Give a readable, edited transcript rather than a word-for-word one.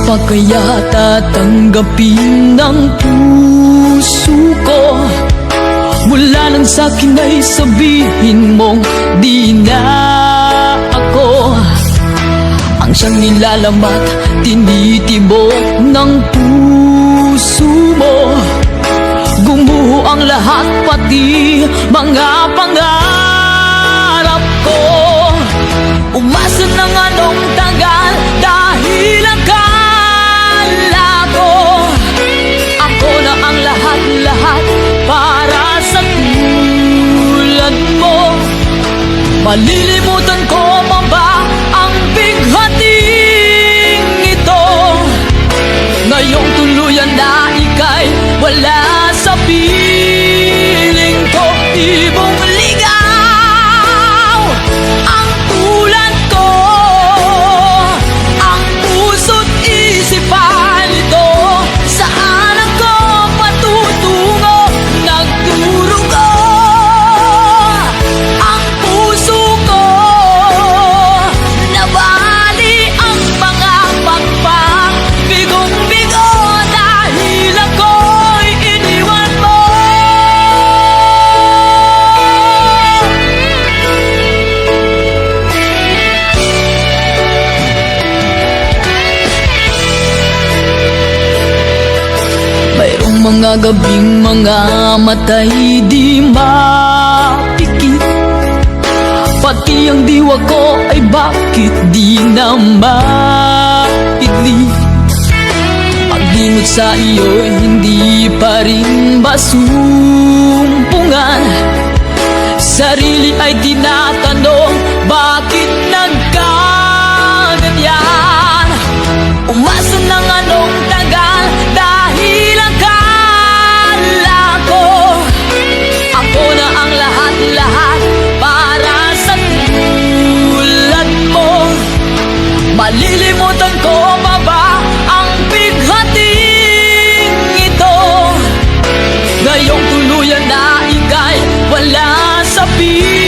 pa kaya tatanggapin ng puso ko? Mula nang sa'kin ay sabihin mong di na ako ang siyang nilalamat, tinitibok ng puso mo. Gumuho ang lahat, pati mga pangarap ko. Umasa ng anong tagal dahil akala ko ako na ang lahat-lahat para sa tulad mo. Malilimutan ko pa ba ang bighating ito? Ngayong tuluyan na ika'y wala sa piling ko. Ibong ligaw ang tulad ko, ang puso't isipan ito. Saan ako patutungo? Nagdurugo ang puso ko, nabali ang mga pakpak. Bigong-bigo dahil ako'y iniwan mo. Mayroong mga gabing mga matay di mapikit, pati ang diwa ko ay bakit di na maidli. Paglingot sa iyo'y hindi pa rin basumpungan. Sarili ay tinatanong, bakit nagkaganyan? Umasa ng anong tagal dahil akala ko ako na ang lahat-lahat para sa tulad mo. Malilimutan ko pa ba ang bighating ito? Ngayong tuluyan na ika'y wala sa piling